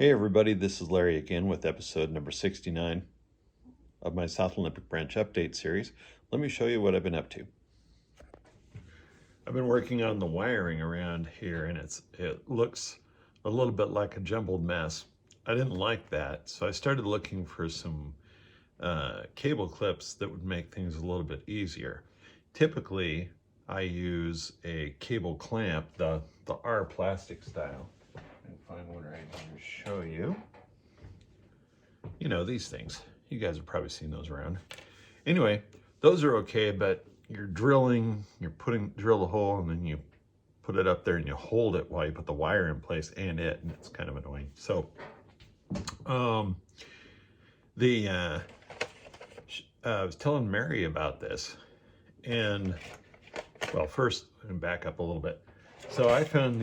Hey everybody, this is Larry again with episode number 69 of my South Olympic Branch update series. Let me show you what I've been up to. I've been working on the wiring around here and it looks a little bit like a jumbled mess. I didn't like that, so I started looking for some cable clips that would make things a little bit easier. Typically, I use a cable clamp, the R plastic style. And find one right here to show you. You know, these things. You guys have probably seen those around. Anyway, those are okay, but you're drilling, drill the hole, and then you put it up there and you hold it while you put the wire in place and it's kind of annoying. So, I was telling Mary about this, and well, first, I'm gonna back up a little bit. So I found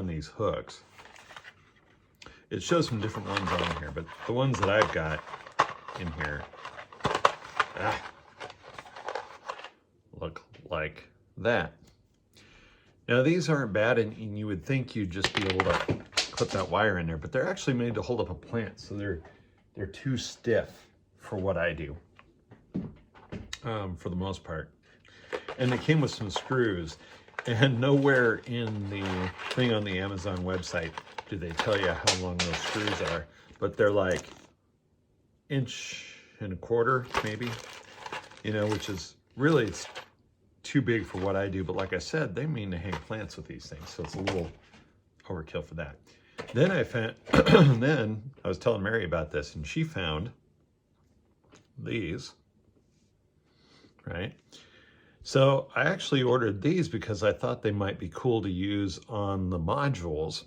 these hooks. It shows some different ones on here, but the ones that I've got in here look like that. Now these aren't bad, and you would think you'd just be able to put that wire in there, but they're actually made to hold up a plant, so they're too stiff for what I do, for the most part. And they came with some screws. And nowhere in the thing on the Amazon website do they tell you how long those screws are, but they're like 1.25 inches, maybe, you know, which is really, it's too big for what I do. But like I said, they mean to hang plants with these things, so it's a little overkill for that. Then I found, then I was telling Mary about this, and she found these, right? So I actually ordered these because I thought they might be cool to use on the modules.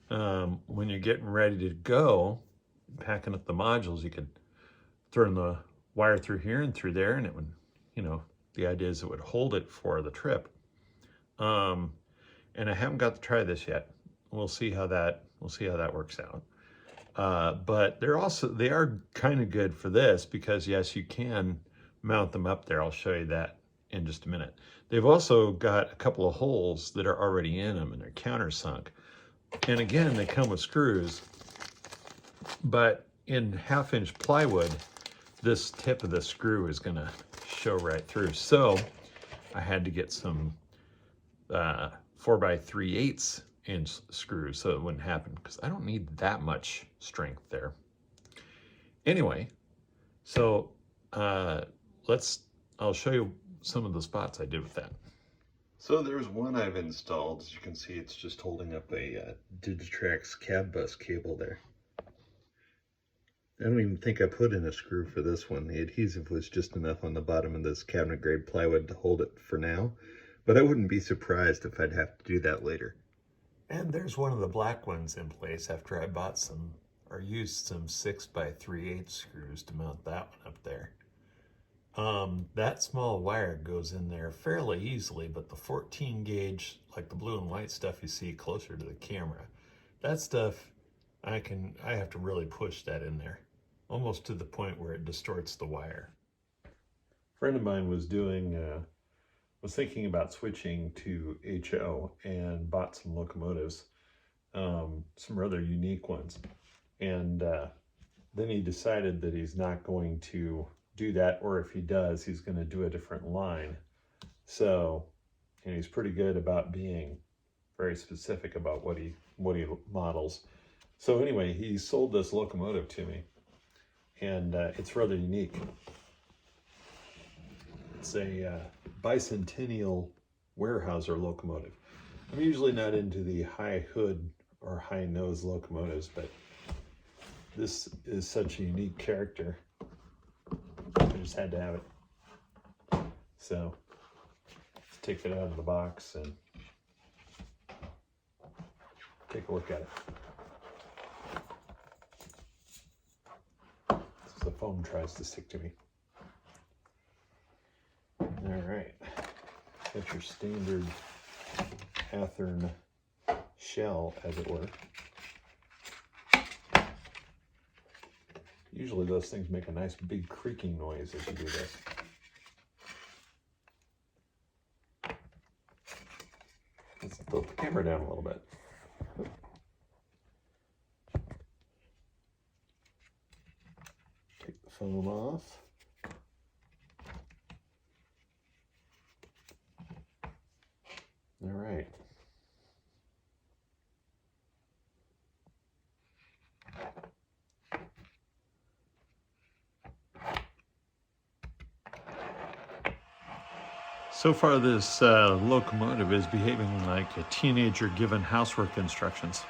When you're getting ready to go, packing up the modules, you could throw the wire through here and through there, and it would, you know, the idea is it would hold it for the trip. And I haven't got to try this yet. We'll see how that works out. But they are kind of good for this because yes, you can mount them up there. I'll show you that in just a minute. They've also got a couple of holes that are already in them and they're countersunk. And again, they come with screws, but in 1/2-inch plywood, this tip of the screw is gonna show right through. So I had to get some 4x3/8 inch screws so it wouldn't happen, because I don't need that much strength there. Anyway, so I'll show you some of the spots I did with that. So there's one I've installed. As you can see, it's just holding up a Digitrax cab bus cable there. I don't even think I put in a screw for this one. The adhesive was just enough on the bottom of this cabinet grade plywood to hold it for now, but I wouldn't be surprised if I'd have to do that later. And there's one of the black ones in place after I bought some, or used some 6x3/8 screws to mount that one up there. That small wire goes in there fairly easily, but the 14 gauge, like the blue and white stuff you see closer to the camera, that stuff, I have to really push that in there, almost to the point where it distorts the wire. A friend of mine was thinking about switching to HO and bought some locomotives, some rather unique ones. And then he decided that he's not going to do that, or if he does, he's going to do a different line. So, and he's pretty good about being very specific about what he models. So anyway, he sold this locomotive to me, and it's rather unique. It's a Bicentennial Weyerhaeuser locomotive. I'm usually not into the high hood or high nose locomotives, but this is such a unique character. I just had to have it. So let's take it out of the box and take a look at it. The foam tries to stick to me. All right, got your standard Athern shell, as it were. Usually those things make a nice big creaking noise as you do this. Let's tilt the camera down a little bit. foam off. All right. So far, this locomotive is behaving like a teenager given housework instructions.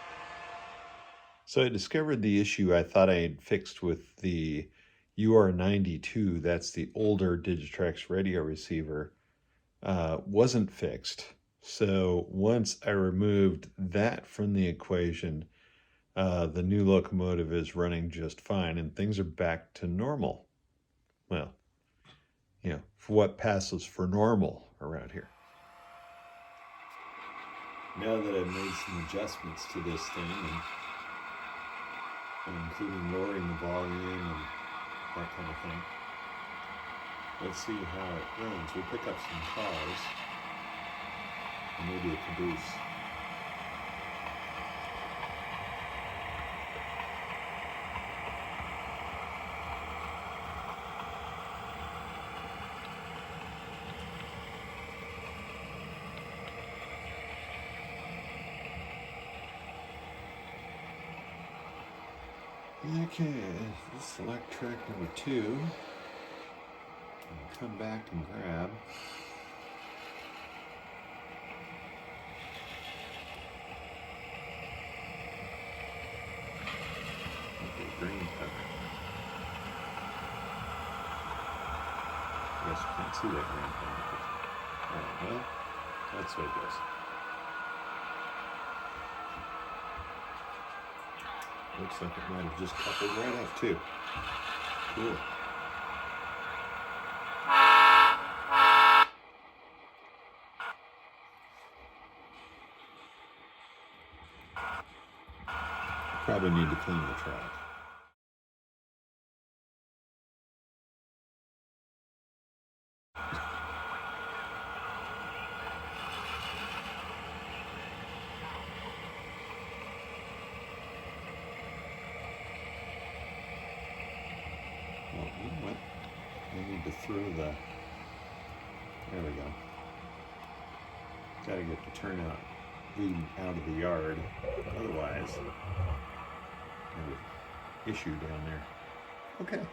So I discovered the issue I thought I had fixed with the UR92, that's the older Digitrax radio receiver, wasn't fixed. So once I removed that from the equation, the new locomotive is running just fine and things are back to normal. Well, you know, for what passes for normal around here. Now that I've made some adjustments to this thing, and including lowering the volume and that kind of thing, let's see how it runs. We'll pick up some cars and maybe a caboose. Okay, let's select track number 2 and come back and grab the green cover. I guess you can't see that green cover. Alright, well, that's what it goes. Looks like it might have just coupled right up too. Cool. Probably need to clean the track. Well, you know what? I need to throw the... There we go. Gotta get the turnout leading out of the yard. Otherwise, an issue down there. Okay.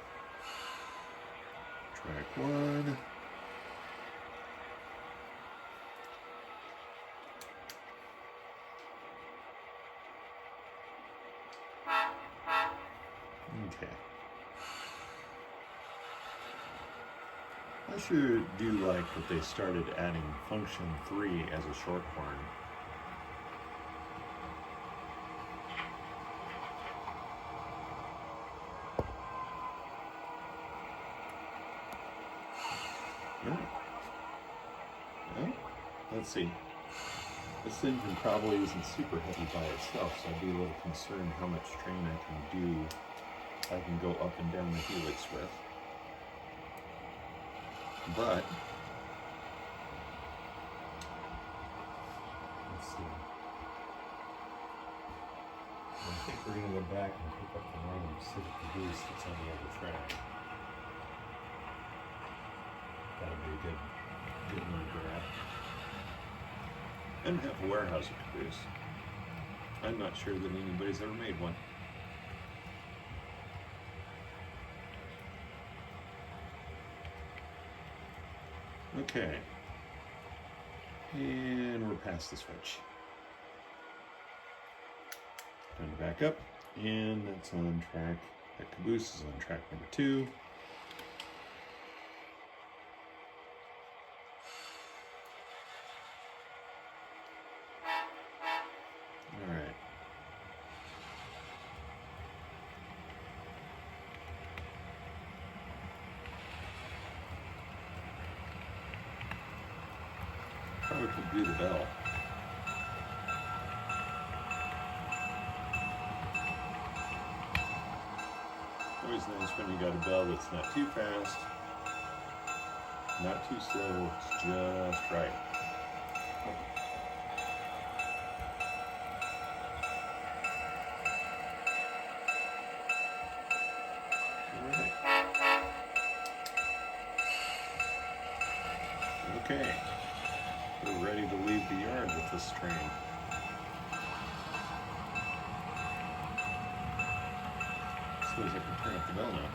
Track 1. Okay. I sure do like that they started adding function 3 as a short horn. Yeah. Well, let's see. This engine probably isn't super heavy by itself, so I'd be a little concerned how much strain I can go up and down the helix with. But let's see. I think we're going to go back and pick up the random Civic Caboose that's on the other track. That'll be a good one to grab. And have a Weyerhaeuser caboose. I'm not sure that anybody's ever made one. Okay, and we're past the switch. Time to back up, and that's on track. That caboose is on track number 2. All right. Probably could do the bell. Always nice when you got a bell that's not too fast, not too slow, it's just right. All right. Okay, we're ready to leave the yard with this train. Suppose I can turn up the bell now.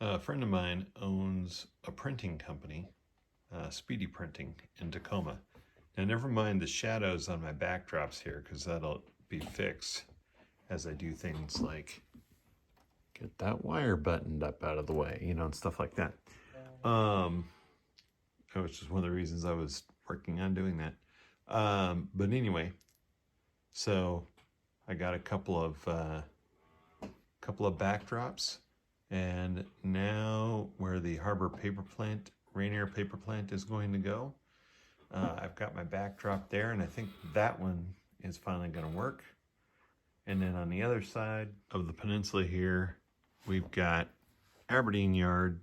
A friend of mine owns a printing company, Speedy Printing, in Tacoma. Now, never mind the shadows on my backdrops here, because that'll be fixed as I do things like get that wire buttoned up out of the way, you know, and stuff like that. That was just one of the reasons I was working on doing that. But anyway, so I got a couple of backdrops. And now where the Harbor paper plant, Rainier paper plant is going to go, I've got my backdrop there, and I think that one is finally going to work. And then on the other side of the peninsula here, we've got Aberdeen Yard.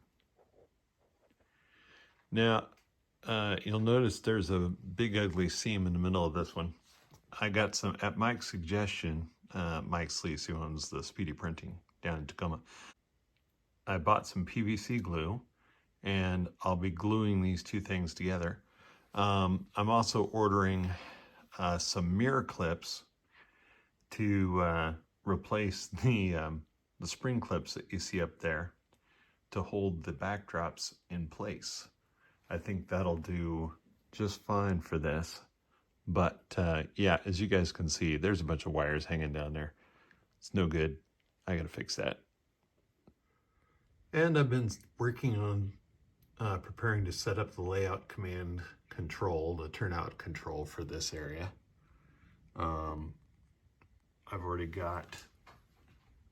Now, you'll notice there's a big ugly seam in the middle of this one. I got some, at Mike's suggestion, Mike Sleece, who owns the Speedy Printing down in Tacoma, I bought some PVC glue, and I'll be gluing these two things together. I'm also ordering some mirror clips to replace the spring clips that you see up there to hold the backdrops in place. I think that'll do just fine for this. But yeah, as you guys can see, there's a bunch of wires hanging down there. It's no good. I gotta fix that. And I've been working on preparing to set up the layout command control, the turnout control for this area. I've already got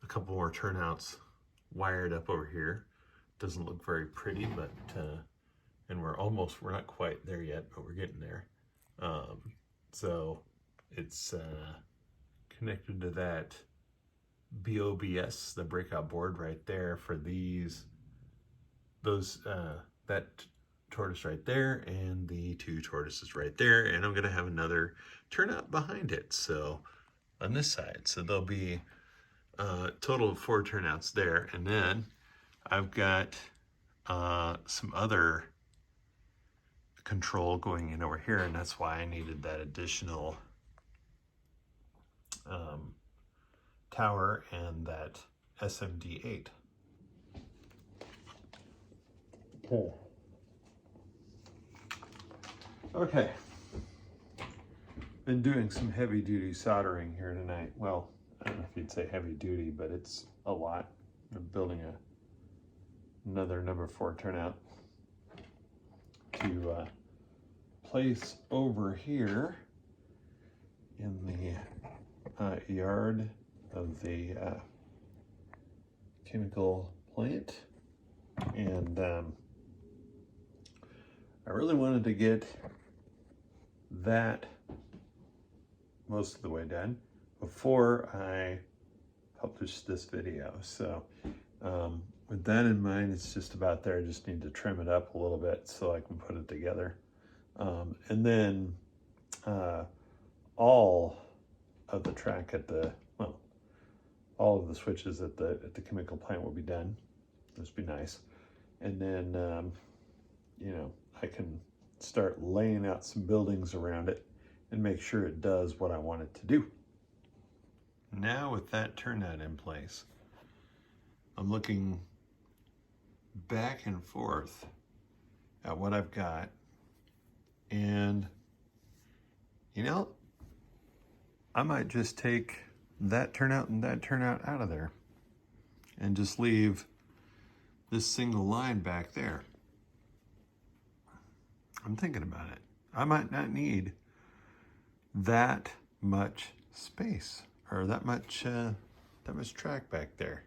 a couple more turnouts wired up over here. Doesn't look very pretty, but and we're not quite there yet, but we're getting there. So it's connected to that BOBS, the breakout board right there for that tortoise right there and the two tortoises right there, and I'm gonna have another turnout behind it, so on this side, so there'll be a total of 4 turnouts there. And then I've got some other control going in over here, and that's why I needed that additional tower and that SMD8. Okay. Been doing some heavy duty soldering here tonight. Well, I don't know if you'd say heavy duty, but it's a lot. I'm building another number 4 turnout to place over here in the yard of the chemical plant. And I really wanted to get that most of the way done, before I publish this video. So with that in mind, it's just about there. I just need to trim it up a little bit so I can put it together. And then all of the track at the, well, all of the switches at the chemical plant will be done. This would be nice. And then, you know, I can start laying out some buildings around it and make sure it does what I want it to do. Now with that turnout in place, I'm looking back and forth at what I've got, and you know, I might just take that turnout and that turnout out of there and just leave this single line back there. I'm thinking about it. I might not need that much space or that much track back there.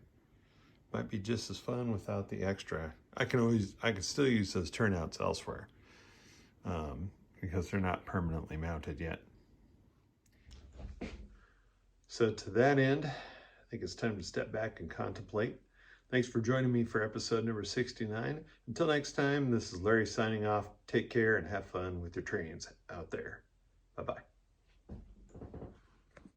Might be just as fun without the extra. I can still use those turnouts elsewhere because they're not permanently mounted yet. So to that end, I think it's time to step back and contemplate. Thanks for joining me for episode number 69. Until next time, this is Larry signing off. Take care and have fun with your trains out there. Bye-bye.